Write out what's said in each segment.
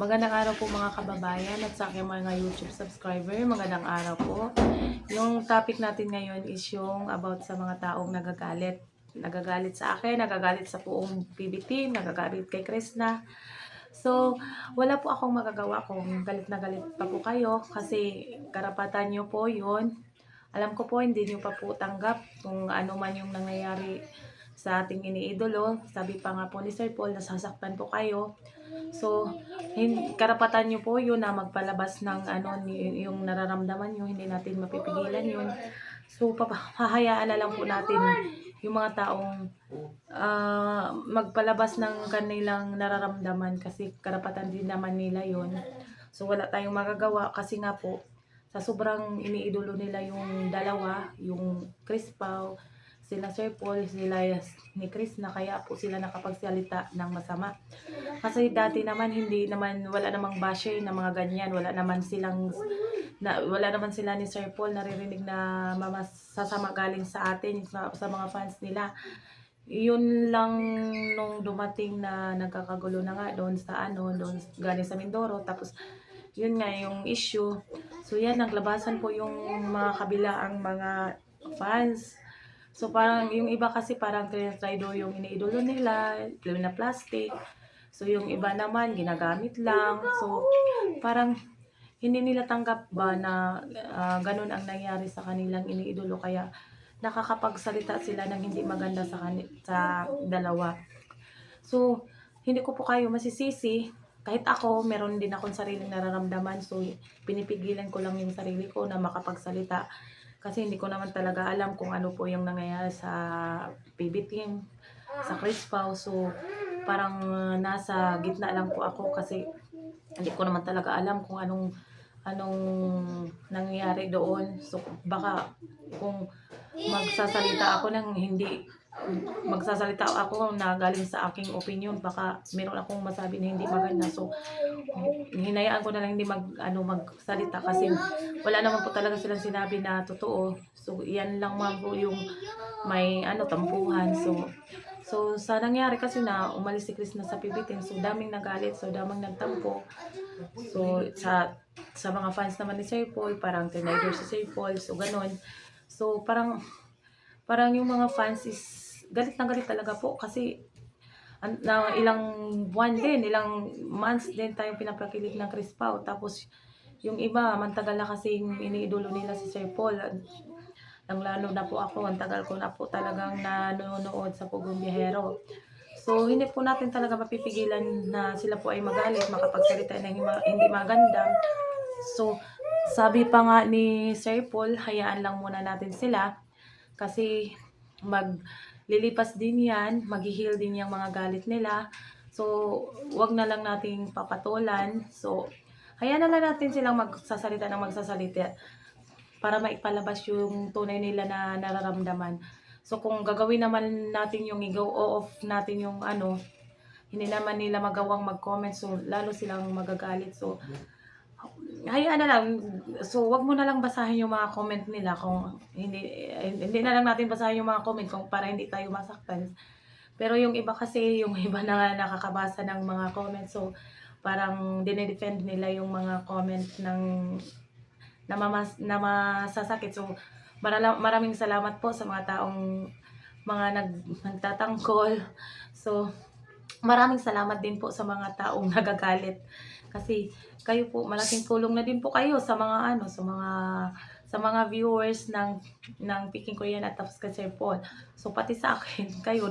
Magandang araw po mga kababayan at sa aking mga YouTube subscriber. Magandang araw po. Yung topic natin ngayon is yung about sa mga taong nagagalit. Nagagalit sa akin, nagagalit sa buong PB team, nagagalit kay Krishna. So, wala po akong magagawa kung galit na galit pa po kayo kasi karapatan nyo po yun. Alam ko po hindi nyo pa po tanggap kung ano man yung nangyayari sa ating iniidolo. Sabi pa nga po ni Sir Paul, nasasaktan po kayo. So, karapatan nyo po yun na magpalabas ng yung nararamdaman nyo, hindi natin mapipigilan yun. So, hahayaan na lang po natin yung mga taong magpalabas ng kanilang nararamdaman kasi karapatan din naman nila yun. So, wala tayong magagawa kasi nga po, sa sobrang iniidolo nila yung dalawa, yung Chris Pao, sila Sir Paul, sila ni Chris na kaya po sila nakapagsalita ng masama. Kasi dati naman wala namang basher na mga ganyan, wala naman sila ni Sir Paul naririnig na sasama galing sa atin sa mga fans nila. Yun lang nung dumating na nagkakagulo na nga doon galing sa Mindoro, tapos yun nga yung issue. So yan, naglabasan po yung mga kabilaang mga fans. So parang yung iba kasi parang tinatry daw yung iniidolo nila, na plastic. So yung iba naman ginagamit lang. So parang hindi nila tanggap ba na ganun ang nangyari sa kanilang iniidolo, kaya nakakapagsalita sila ng hindi maganda sa dalawa. So hindi ko po kayo masisisi. Kahit ako, meron din akong sariling nararamdaman. So pinipigilan ko lang yung sarili ko na makapagsalita. Kasi hindi ko naman talaga alam kung ano po yung nangyayari sa PB team, sa Chris Pao. So parang nasa gitna lang po ako kasi hindi ko naman talaga alam kung anong nangyayari doon. So baka kung magsasalita ako na galing sa aking opinion, baka meron akong masabi na hindi maganda. So hinayaan ko na lang hindi magsalita kasi wala naman po talaga silang sinabi na totoo. So yan lang man po yung may tampuhan. So sa nangyari kasi na umalis si Chris na sa PBT, so daming nagalit, so daming nagtampo. So sa mga fans naman ni Sir Paul, parang tinaydo si Sir Paul, so ganun. So parang yung mga fans is galit na galit talaga po kasi na ilang months din tayong pinapakilig ng Chris Pao. Tapos yung iba, mantagal na kasing iniidolo nila si Sir Paul. Ang lalo na po ako, ang tagal ko na po talagang nanonood sa Pugong Biyahero. So hindi po natin talaga mapipigilan na sila po ay magalit, makapagsalita ng hindi maganda. So sabi pa nga ni Sir Paul, hayaan lang muna natin sila kasi maglilipas din yan, maghihil din yung mga galit nila. So wag na lang nating papatulan. So hayaan na lang natin silang magsasalita para maipalabas yung tunay nila na nararamdaman. So kung gagawin naman natin yung i-go off natin yung hindi naman nila magawang mag-comment, so lalo silang magagalit. So hayaan na lang. So wag mo na lang basahin yung mga comment nila kung hindi na lang natin basahin yung mga comment kung para hindi tayo masaktan. Pero yung iba kasi, yung iba na nakakabasa ng mga comment, so parang dinedefend nila yung mga comment na masasakit. So maraming salamat po sa mga taong nagtatanggol. So maraming salamat din po sa mga taong nagagalit kasi kayo po, malaking tulong na din po kayo sa mga sa mga viewers ng Peking Korean at tapos kay Sir Paul. So pati sa akin kayo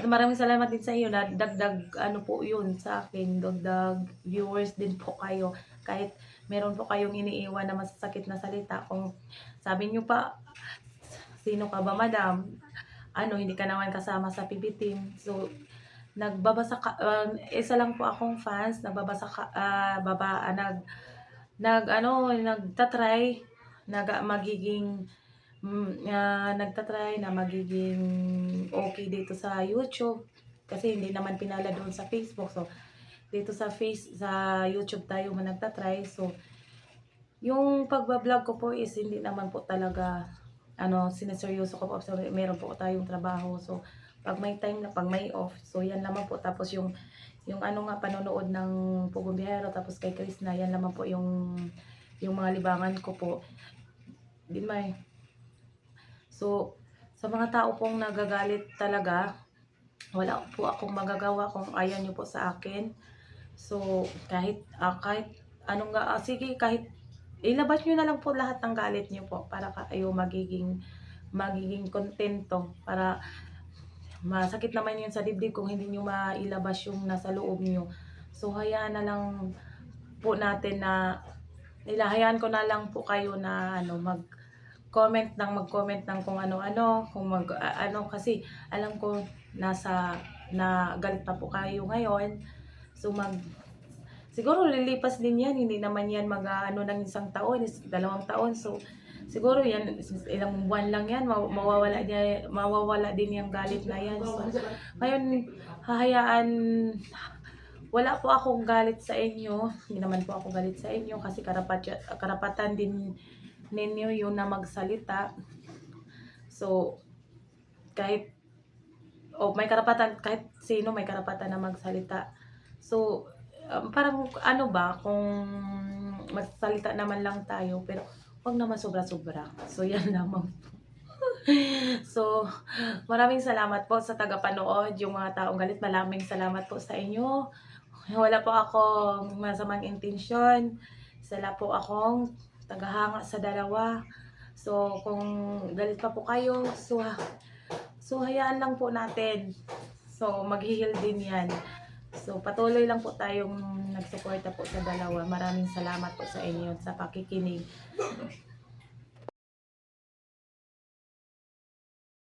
maraming salamat din sa iyo na dagdag po yun sa akin, dagdag viewers din po kayo. Kahit meron po kayong iniiwan na masasakit na salita, kung sabi niyo pa, sino ka ba madam? Hindi ka naman kasama sa PB team. So isa lang po akong fans, nagtatry na magiging okay dito sa YouTube kasi hindi naman pinala doon sa Facebook. So dito sa YouTube tayo nagtatry. So yung pagbablog ko po is hindi naman po talaga sineseryoso ko po. So meron po tayong trabaho. So pag may time na, pag may off, so yan naman po. Tapos yung yung ano nga, panonood ng Pugong Biyahero, tapos kay Chris na, yan naman po yung mga libangan ko po. Din may. So, sa mga tao pong nagagalit talaga, wala po akong magagawa kung ayaw nyo po sa akin. So, kahit anong sige, kahit ilabas nyo na lang po lahat ng galit nyo po para kayo magiging kontento, para masakit naman yun sa dibdib kung hindi nyo mailabas yung nasa loob nyo. So, hayaan na lang po natin na, ilahayaan ko na lang po kayo na mag-comment ng kung ano-ano, kung kasi alam ko na galit pa po kayo ngayon. So, siguro lilipas din yan, hindi naman yan ng 1 taon, 2 taon. So, siguro yan, ilang buwan lang yan, mawawala din yung galit na yan. So, ngayon, wala po akong galit sa inyo, hindi naman po ako galit sa inyo kasi karapatan din ninyo yun na magsalita. So, may karapatan, kahit sino may karapatan na magsalita. So, parang kung magsalita naman lang tayo, pero wag naman sobra-sobra. So, yan lamang. So, maraming salamat po sa tagapanood, yung mga taong galit, maraming salamat po sa inyo. Wala po akong masamang intensyon, sala po akong tagahanga sa dalawa. So, kung galit pa po kayo, so hayaan lang po natin. So, maghihil din yan. So, patuloy lang po tayong nagsuporta po sa dalawa. Maraming salamat po sa inyo sa pakikinig.